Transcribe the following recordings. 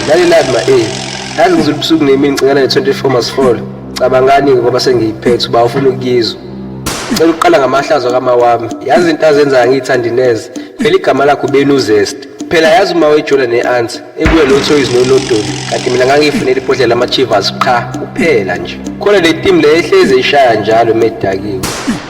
Laleladi yazi ngizwe ubusuku nemini ngicela ne-24 must fall. Cabangani-ke ngoba sengiyiphethe uba ufuna ukuyizwa. Ngicela ukuqala ngamahlazo kamawami. Yazi into azenzayo ngiyithandi neze. Phela igama lakho ubenuzest. Phela yazi uma wejola ne-anti ekuye no-toys no-nodoli. Kanti mina ngangiyifunela ibhodlela lama-Chivas qha kuphela nje. Khona le team le ehlezi ishaya njalo medakiwe.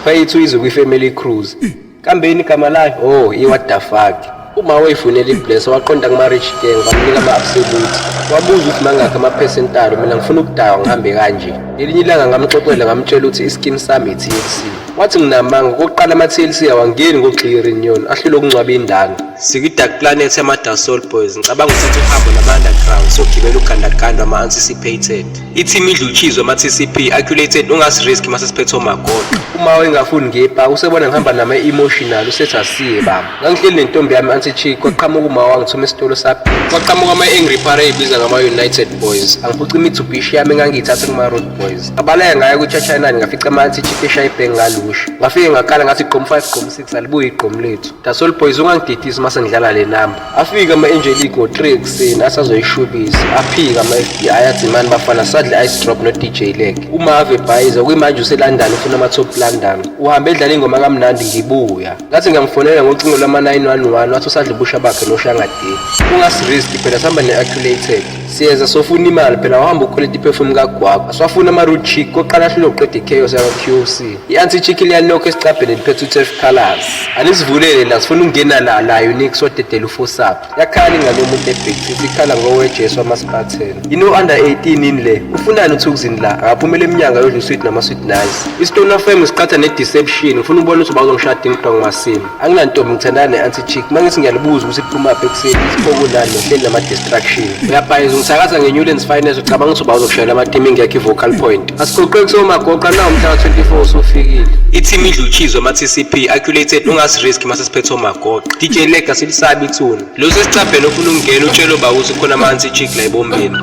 Kwayithu izwe kwi-family cruise. Kambeni igama layo? Oh, i-what the fuck. Uma wayifunela ibless waqonda kuma-rich gang bamnika ama-absolute. Wabuza ukuthi mangakhi ama-percentile mina ngifuna ukudakwa ngihambe kanje. Ngelinye ilanga ngamxoxela ngamtshela ukuthi iskin sami i-TLC. Wathi nginamanga kokuqala ama-TLC awangeni ngogxira inyoni ahlule ukungcwaba indanga. Siki-Dark Planet yama-Dasol Boys ngicabanga ukuthi uhambo nama-underground sogibela ugandaganda ama-anticipated. I-team idluchizwe ama-TCP accumulated ungasi-risk masesiphethe omagoqo. Uma wengafuni ngepha usebona ngihamba nama-emotional usethi asiye baba. Ngangihleli nentombi yami anti-chick kwaqhamuka uma wangithuma esitolo saphi. Kwaqhamuka ama-angry parade ibiza ngama-United Boys. Angiphuca iMitsubishi yami engangiyithathe kuma-Road Boys. Abalaya ngayo kuChachanani ngafica ama-anti-chick eshaya ibhenge ngalusha. Ngafike ngakhala ngathi igqom 5 igqom 6 alibuye igqom lethu. Dasol Boys ungangididisi mase ngidlala le namba. Afika ama-Angelique ngo-3 ekuseni asazoyishubisa. Aphika ama-FBI athi mani bafana sadle ice drop no-DJ Leg. Uma ave bhayiza kuyimanje useLondon ufuna ama-top London. Uhambe edlala ingoma kamnandi ngibuya. Ngathi ngamfonela ngocingo lama-911 wathi usadla ubusha bakhe noShangadeli. Ungasi-risk phela sihamba ne-accumulated. Siyeza sofuna imali phela wahamba uquality perfume kagwagwa. Aswafuna ama-root chick koqala ahlule uqeda i-chaos yaka-QC. I-anti-chick liyanokho esicabheni liphethe u-12 colors. Anisivulele la sifuna ukungena la unique sodedela u-4SAP. Yakhala ingane yomuntu ebhekthi ikhala ngowejesu wama-Spartan. Under 18 ini le. Ufunani uthukuzini la? Akaphumela eminyanga yodla usweet nama-sweet nice. I-Stone FM ngisikhatha ne-deception. Ufuna ukubona ukuthi ubazongishada ingidongo masini. Anginantombi ngithandana ne-anti-chick. Mangithi ngiyalibuza ukuthi liphuma ekuseni isiphokudlani nohleli nama-distraction. Uyabhayiza ngisakaza nge-Newlands Finance ucabanga ukuthi ubazokushayela ama-teaming yakhe i-vocal point. Asiqoqeki somagoqa nawo umhla ka-24 usufikile. I-team idluchizwe ama-TCP accumulated ungasi-risk masesiphethe omagoqa. DJ Leg asilisabi ithuna. Lo sesicabheni ofuna ukungena utshela uba ukuthi khona ama-anti-chick la ebombeni.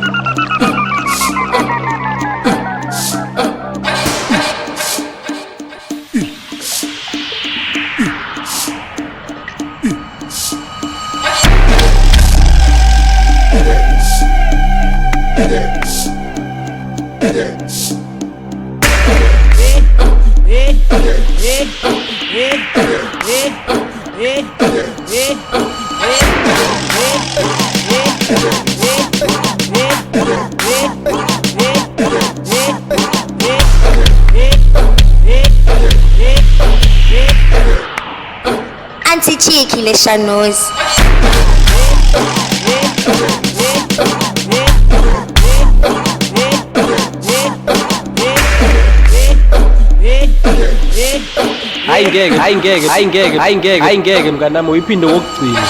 Anti-chick ile Shanoz. Ayingeke mnganami uyiphinde ngokugcina.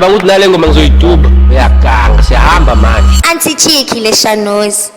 ngicabanga ukuthi nale ngoma ngizoyiduba. Uyaganga siyahamba manje. Anti-cheeky le Shanozi.